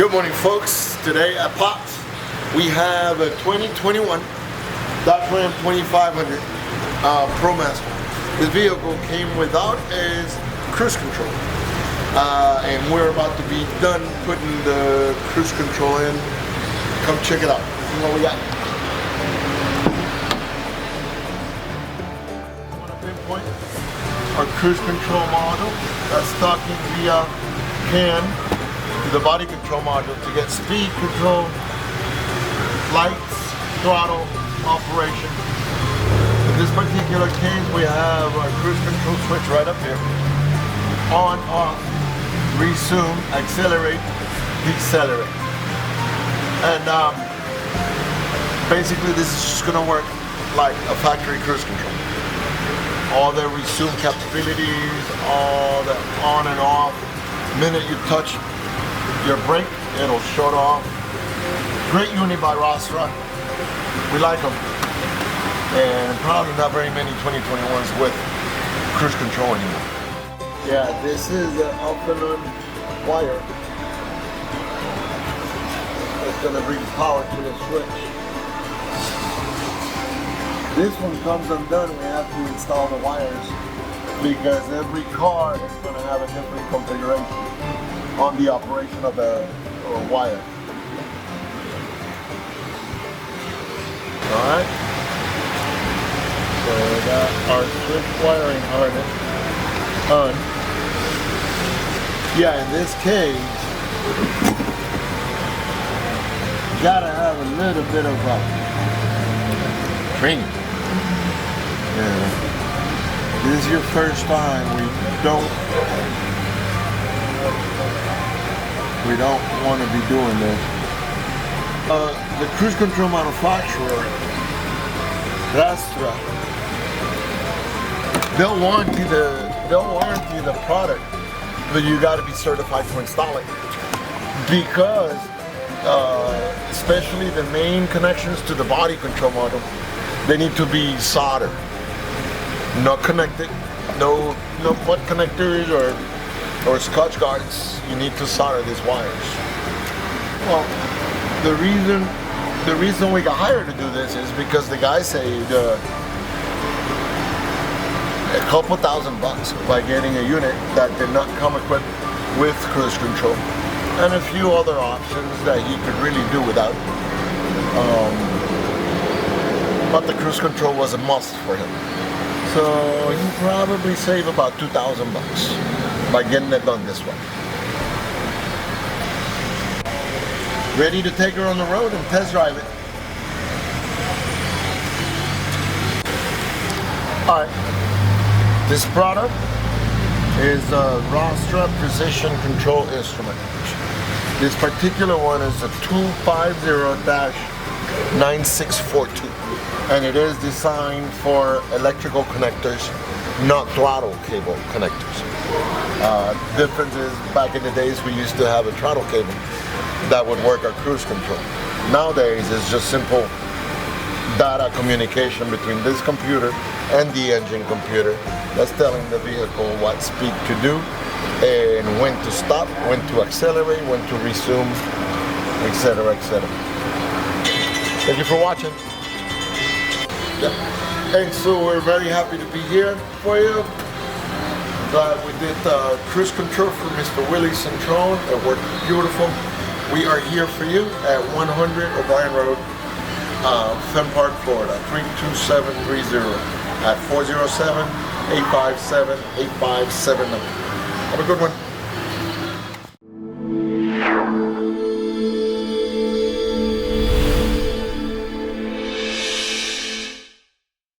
Good morning, folks. Today at Pops, we have a 2021 Dodge Ram 2500 ProMaster. This vehicle came without its cruise control, and we're about to be done putting the cruise control in. Come check it out. See what we got. I want to pinpoint our cruise control module that's talking via CAN to the body control module to get speed control, lights, throttle, operation. In this particular case, we have our cruise control switch right up here. On, off, resume, accelerate, decelerate. And basically this is just gonna work like a factory cruise control. All the resume capabilities, all the on and off. The minute you touch your brake, it'll shut off. Great unit by Rostra. We like them. And probably not very many 2021s with cruise control anymore. Yeah, this is the off and on wire. It's gonna bring power to the switch. This one comes undone. We have to install the wires because every car is gonna have a different configuration on the operation of the wire. Alright. So we got our switch wiring harness on. Yeah, in this case, you gotta have a little bit of training. Yeah. This is your first time. We don't want to be doing this. The cruise control manufacturer, Astra, they'll warranty the product, but you got to be certified to install it because especially the main connections to the body control module, they need to be soldered, not connected, no butt connectors or scotch guards. You need to solder these wires. Well, the reason we got hired to do this is because the guy saved a couple $1,000 by getting a unit that did not come equipped with cruise control and a few other options that he could really do without. But the cruise control was a must for him. So he probably saved about $2,000 by getting it done this way. Ready to take her on the road and test drive it. Alright, this product is a Rostra Precision Control Instrument. This particular one is a 250-9642, and it is designed for electrical connectors, not throttle cable connectors. Difference is, back in the days we used to have a throttle cable that would work our cruise control. Nowadays it's just simple data communication between this computer and the engine computer that's telling the vehicle what speed to do and when to stop, when to accelerate, when to resume, etc., etc. Thank you for watching. Yeah. And so we're very happy to be here for you. Glad we did cruise control for Mr. Willie Centron. It worked beautiful. We are here for you at 100 O'Brien Road, Fenn Park, Florida, 32730 at 407-857-8579. Have a good one.